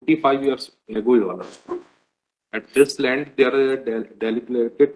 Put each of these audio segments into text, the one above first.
45 years ago, Your Lordship. At this land, there are deliberated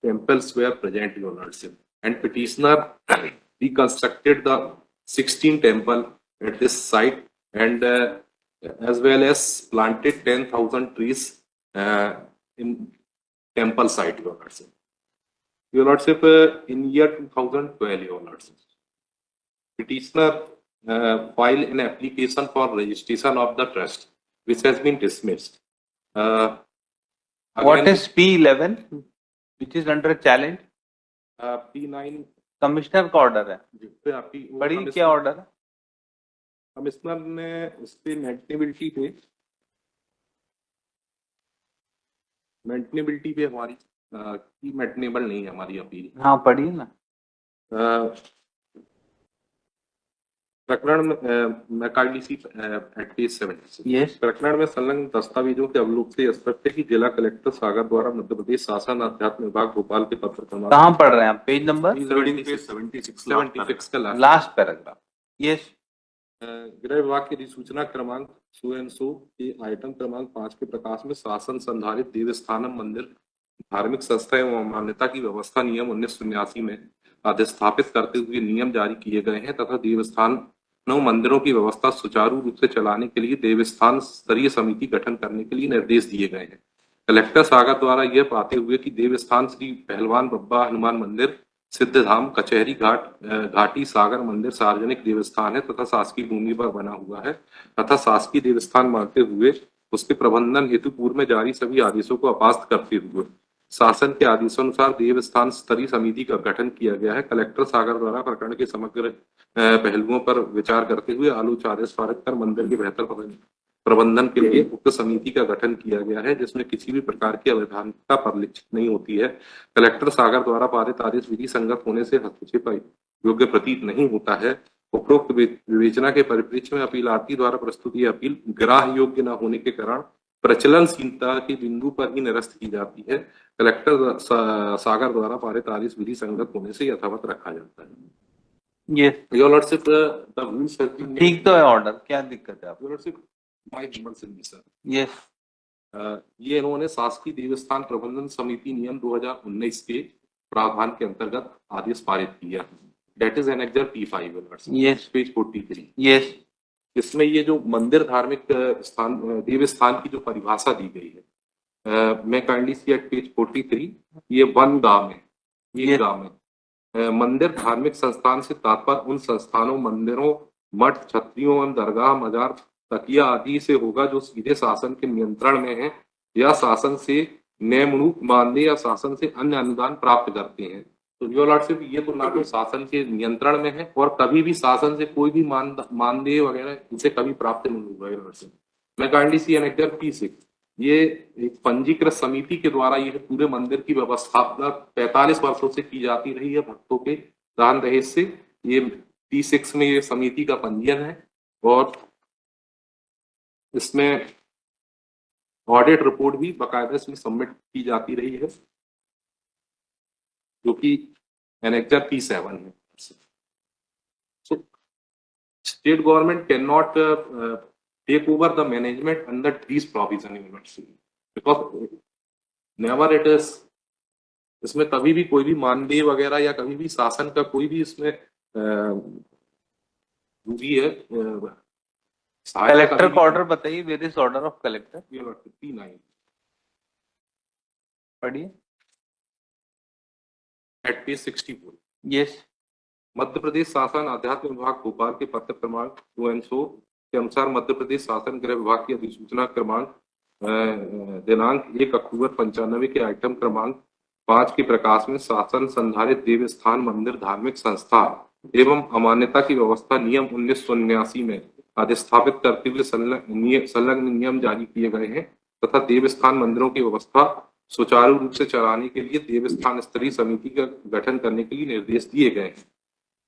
temples were present, Your Lordship, and petitioner reconstructed the 16 temple at this site, and as well as planted 10,000 trees in temple site, Your Lordship. Your Lordship, in year 2012, Your Lordship, petitioner filed an application for registration of the trust, which has been dismissed. What is P11, which is under challenge? P9 commissioner का order है, वो बड़ी क्या order है? Commissioner ने इस पे maintainability पे हमारी की मेंटेनेबल नहीं है हमारी अपील। हाँ पढ़िए ना। प्रकरण में काइंडली एट पेज 76। यस। प्रकरण में संलग्न दस्तावेजों के अवलोकन से स्पष्ट है कि जिला कलेक्टर सागर द्वारा मध्य प्रदेश शासन अध्यात्म विभाग भोपाल के पत्र क्रमांक कहाँ पढ़ रहे हैं आप? पेज नंबर 76 का लास्ट पैराग्राफ। यस। गृह विभाग की अधिसूचना क्रमांक 100 के आइटम क्रमांक 5 के प्रकाश में शासन संधारित देवस्थानम मंदिर धार्मिक संस्था एवं मान्यता की व्यवस्था नियम 1989 में अधिस्थापित करते हुए नियम जारी किए गए हैं तथा देवस्थानों मंदिरों की व्यवस्था सुचारू रूप से चलाने के लिए देवस्थान स्तरीय समिति गठन करने के लिए निर्देश दिए गए हैं। कलेक्टर सागर द्वारा यह पाते हुए कि देवस्थान श्री पहलवान बब्बा हनुमान मंदिर सिद्धधाम कचहरी घाटी सागर मंदिर सार्वजनिक देवस्थान है तथा शासकीय भूमि पर बना हुआ है तथा शासकीय देवस्थान मानते हुए उसके प्रबंधन हेतु पूर्व में जारी सभी आदेशों को अपास्त करते हुए शासन के आदेशानुसार देवस्थान स्तरीय समिति का गठन किया गया है। कलेक्टर सागर द्वारा प्रकरण के समग्र पहलुओं पर विचार करते हुए आलोच आदेश पारित कर मंदिर के बेहतर प्रबंधन के लिए उक्त समिति का गठन किया गया है जिसमें किसी भी प्रकार की अवैधानिकता परिलक्षित नहीं होती है। कलेक्टर सागर द्वारा पारित आदेश विधि संगत होने से हस्तक्षेप योग्य प्रतीत नहीं होता है। उपरोक्त विवेचना के परिप्रेक्ष्य में अपीलार्थी द्वारा प्रस्तुत यह अपील ग्राह्य योग्य न होने के कारण प्रचलनशीलता के बिंदु पर ही निरस्त की जाती है। कलेक्टर सागर द्वारा पारित आदेश विधि संगत होने से यथावत रखा जाता है। Yes your lordship, the rules have been ठीक तो है ऑर्डर, क्या दिक्कत है आप? Your lordship, my number sir. Yes. ये इन्होंने शासकीय देवस्थान प्रबंधन समिति नियम 2019 के प्रावधान के अंतर्गत आदेश पारित किया। That is annexure P5। Yes. Page 43। Yes. इसमें ये जो मंदिर धार्मिक स्थान देवस्थान की जो परिभाषा दी गई है, मैं काइंडली सी एट पेज 43, ये वन गांव है, ये गांव है। मंदिर धार्मिक संस्थान से तात्पर्य उन संस्थानों, मंदिरों, मठ, छत्रियों एवं दरगाह, मजार, तकिया आदि से होगा जो सीधे शासन के नियंत्रण में है या शासन से नियमरूप मानदेय या शासन से अन्य अनुदान प्राप्त करते हैं। तो योर लॉर्डशिप, ये तो ना तो शासन के नियंत्रण में है और कभी भी शासन से कोई भी मानदेय वगैरह इसे कभी प्राप्त नहीं हुआ। योर लॉर्डशिप, मैं काइंडली सी एनेक्सर P6, ये एक पंजीकृत समिति के द्वारा ये पूरे मंदिर की व्यवस्थापना 45 वर्षों से की जाती रही है भक्तों के दान दहेज से। ये P6 में ये समिति का पंजीयन है और इसमें ऑडिट रिपोर्ट भी बाकायदा इसमें सबमिट की जाती रही है जो कि एनेक्सर P7 है। So, state government cannot take over the management under these provision because never it is, इसमें कभी भी कोई भी मानदेय वगैरह या कभी भी शासन का कोई भी इसमें भी है। कलेक्टर का ऑर्डर बताइए, various order of collector. P9 पढ़िए eight page 64। Yes. Madhya Pradesh शासन अध्यात्म विभाग भोपाल के पत्र क्रमांक 200 के अनुसार मध्य प्रदेश शासन गृह विभाग की अधिसूचना क्रमांक दिनांक 1 अक्टूबर 95 के आइटम क्रमांक 5 के प्रकाश में शासन संधारित देवस्थान मंदिर धार्मिक संस्था एवं अमान्यता की व्यवस्था नियम 1989 में अधिस्थापित करते हुए संलग्न नियम जारी किए गए हैं तथा देवस्थान मंदिरों की व्यवस्था सुचारू रूप से चलाने के लिए देवस्थान स्तरीय समिति का गठन करने के लिए निर्देश दिए गए हैं।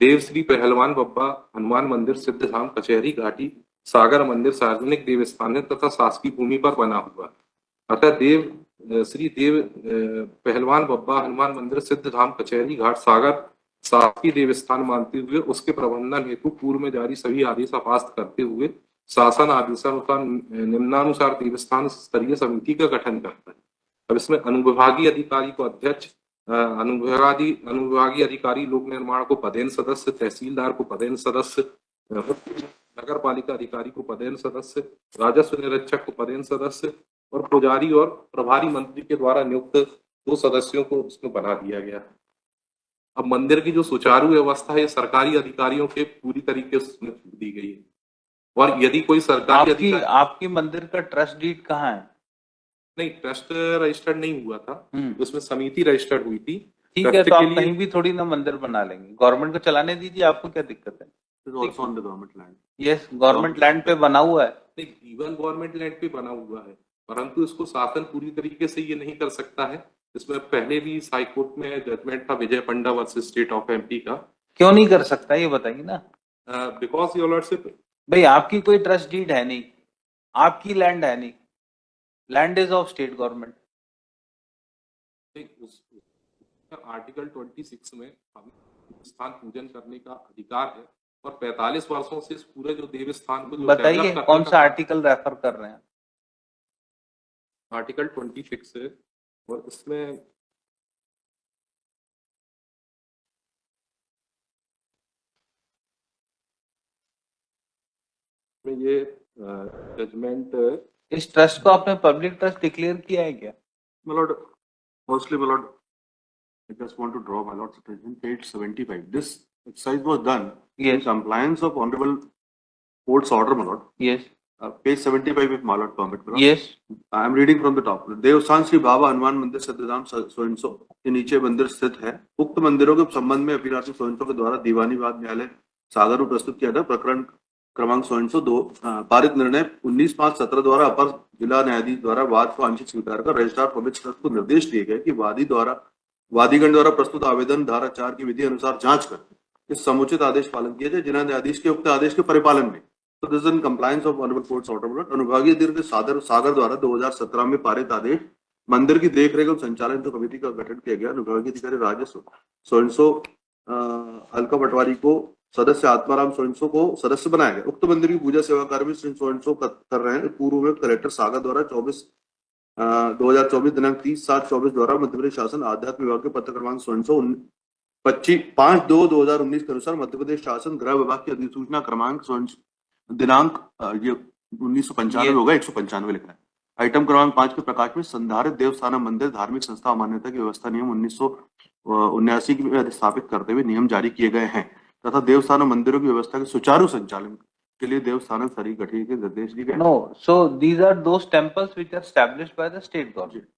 देव श्री पहलवान बब्बा हनुमान मंदिर सिद्धधाम कचहरी घाटी सागर मंदिर सार्वजनिक देवस्थान है तथा शासकीय भूमि पर बना हुआ। अतः देव श्री पहलवान बब्बा हनुमान मंदिर सिद्धधाम कचहरी घाट सागर शासकीय देवस्थान मानते हुए उसके प्रबंधन हेतु पूर्व में जारी सभी आदेश अपास्त करते हुए शासन आदेशानुसार निम्नानुसार देवस्थान स्तरीय समिति का गठन करता है। अब इसमें अनुविभागीय अधिकारी को अध्यक्ष, अनुविभागीय अधिकारी लोक निर्माण को पदेन सदस्य, तहसीलदार को पदेन सदस्य, नगर पालिका अधिकारी को पदेन सदस्य, राजस्व निरीक्षक को पदेन सदस्य और पुजारी और प्रभारी मंत्री के द्वारा नियुक्त 2 सदस्यों को उसमें बना दिया गया। अब मंदिर की जो सुचारू व्यवस्था है सरकारी अधिकारियों के पूरी तरीके से उसमें छूट दी गई है। और यदि कोई सरकारी आपकी मंदिर का ट्रस्ट डीड कहाँ है? नहीं, ट्रस्ट रजिस्टर्ड नहीं हुआ था, उसमें समिति रजिस्टर्ड हुई थी। ठीक है, तो आप कहीं भी थोड़ी ना मंदिर बना लेंगे, गवर्नमेंट को चलाने दीजिए, आपको क्या दिक्कत है? Government land, yes, government land पे बना हुआ है। नहीं, इवन गवर्नमेंट लैंड पे बना हुआ है, परंतु इसको शासन पूरी तरीके से ये नहीं कर सकता है। इसमें पहले भी हाईकोर्ट में जजमेंट था विजय पंडा वर्सेस स्टेट ऑफ एमपी का। क्यों नहीं कर सकता ये बताइए ना? बिकॉज योर लॉर्डशिप, भाई आपकी कोई ट्रस्ट डीड है नहीं, आपकी लैंड है नहीं, land is of state government. Article 26 में हमें स्थान पूजन करने का अधिकार है और 45 वर्षों से इस पूरे जो देवस्थान को बताइए कौन सा आर्टिकल रेफर कर रहे हैं? आर्टिकल 26 है और इसमें ये जजमेंट, इस ट्रस्ट को आपने पब्लिक ट्रस्ट डिक्लेयर किया है क्या? My lord, firstly, my lord, I just want to draw my lord's attention. Page 75. This exercise was done in compliance of honorable court's order, my lord. Yes. Page 75, if my lord permit. My lord. Yes. I am reading from the top. देवस्थान श्री बाबा हनुमान मंदिर सिद्धधाम सोइनसो के नीचे मंदिर स्थित है। उक्त मंदिरों के संबंध में अपीलार्थी सोइनसो के द्वारा दीवानी वाद न्यायालय सागर में प्रस्तुत किया था। प्रकरण क्रमांक 102 पारित निर्णय 19/5/17 द्वारा अपर जिला न्यायाधीश द्वारा वाद को आंशिक स्वीकार कर रजिस्ट्रार पब्लिक ट्रस्ट को निर्देश दिए गए कि वादीगण द्वारा प्रस्तुत आवेदन धारा 4 की विधि अनुसार जांच कर इस समुचित आदेश पालन किया जाए जिला न्यायाधीश के उक्त आदेश के परिपालन में। तो this in compliance of honourable courts order. अनुभागीय अधिकारी सागर द्वारा 2017 में पारित आदेश मंदिर की देखरेख और संचालन हेतु कमेटी का गठन किया गया। अनुभागीय अधिकारी राजस्व सोइनसो अलका पटवारी को सदस्य, आत्माराम सोइनसो को सदस्य बनाया गया। उक्त मंदिर की पूजा सेवा कार्य में श्री सोइनसो कर रहे हैं। पूर्व में कलेक्टर सागर द्वारा 2024 दिनांक 30/7/24 द्वारा मध्य प्रदेश शासन आध्यात्म विभाग के पत्र क्रमांक 5/2/2019 के अनुसार मध्य प्रदेश शासन गृह विभाग की अधिसूचना क्रमांक दिनांक ये 1995 होगा, 195 लिखा है। आइटम क्रमांक 5 के प्रकाश में संधारित देवस्थान मंदिर धार्मिक संस्था मान्यता की व्यवस्था नियम 1979 में स्थापित करते हुए नियम जारी किए गए हैं तथा देवस्थान मंदिरों की व्यवस्था के सुचारू संचालन के लिए देवस्थान स्तरीय गठन के निर्देश दिए गए। No, so these are those temples which are established by the state government.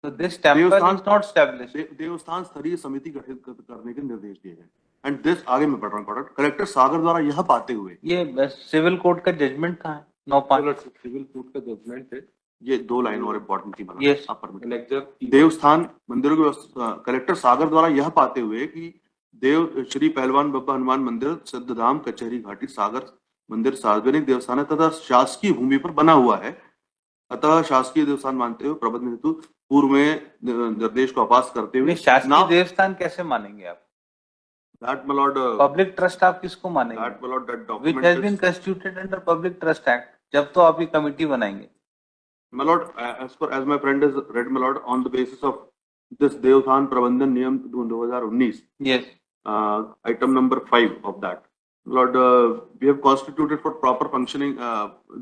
So this temple is not established. देवस्थान स्तरीय समिति गठित करने के निर्देश दिए गए। एंड दिस आगे मैं पढ़ रहा हूँ। कलेक्टर सागर द्वारा यह पाते हुए, ये सिविल कोर्ट का जजमेंट कहाँ है? 9/5 सिविल कोर्ट का जजमेंट है। ये 2 लाइन और इम्पोर्टेंट थी। Yes. देवस्थान मंदिरों की कलेक्टर सागर द्वारा यह पाते हुए कि देव श्री पहलवान बाबा हनुमान मंदिर सिद्धधाम कचहरी घाटी सागर मंदिर सार्वजनिक देवस्थान है तथा शासकीय भूमि पर बना हुआ है, अतः शासकीय देवस्थान मानते हुए प्रबंधन हेतु पूर्व में निर्देश को अपास करते हुए शासकीय देवस्थान कैसे मानेंगे आप? That my lord, public trust आप किसको मानेंगे? That my lord, that Which document has been constituted under Public Trust Act. जब तो आप ये कमिटी बनाएंगे। My lord, as my friend has read, my lord, on the basis of this देवस्थान प्रबंधन नियम 2019. Yes. Item number 5 of that. Lord, we have constituted for proper functioning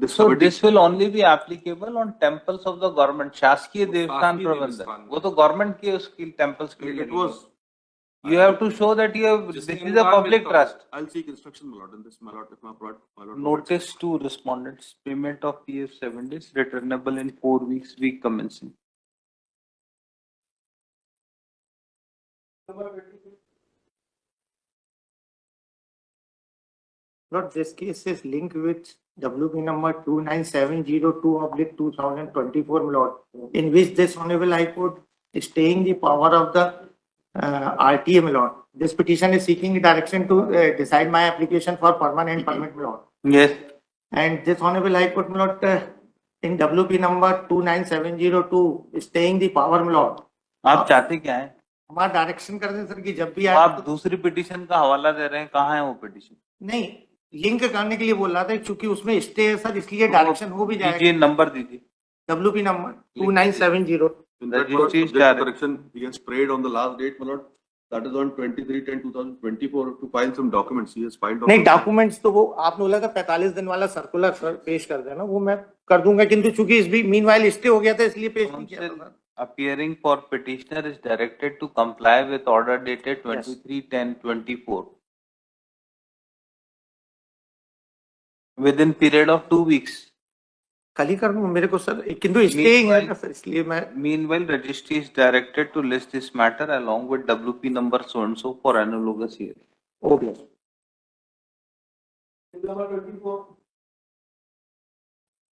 this So committee. this will only be applicable on temples of the government. शासकीय देवस्थान प्रबंधन वो तो government के उसकी temples के लिए। It was. You have to show that you have, this is a public trust. I'll seek instruction, my lord, in this, my lord, if my lord. Notice to respondents: payment of PF 7 days, returnable in 4 weeks, week commencing. Lord, this case is linked with WP number 29702/2024, my lord, in which this Honorable High Court is staying the power of the RTA, my lord. This petition is seeking direction to decide my application for permanent permit, my lord. Yes. And this Honorable High Court, my lord, in WP number 29702 is staying the power, my lord. आप चाहते क्या है? हमारा direction कर दें sir कि जब भी आप दूसरी पिटीशन का हवाला दे रहे हैं, कहाँ है वो पिटीशन? नहीं, लिंक करने के लिए बोल रहा था, क्योंकि उसमें स्टे है सर, इसलिए डायरेक्शन हो भी जाएगा। दीजिए, नंबर दीजिए। WP number 2970. In that Registry was is subject to direct. correction, he has sprayed on the last date, my lord. That is on 23/10/2024 to file some documents. He has filed. नहीं, documents. Documents तो वो आपने बोला था 45 दिन वाला circular sir पेश कर देना, वो मैं कर दूंगा, किंतु चूंकि इस भी मीनवाइल स्टे हो गया था इसलिए पेश नहीं किया था Counsel sir. appearing for petitioner is directed to comply with order dated 23/10/24 within period of 2 weeks. कल ही कर दूं मेरे को सर, किंतु स्टे है ना सर, इसलिए मैं Meanwhile, registry is directed to list this matter along with WP number so and so for analogous hearing. हो गया।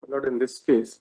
Lord, in this case,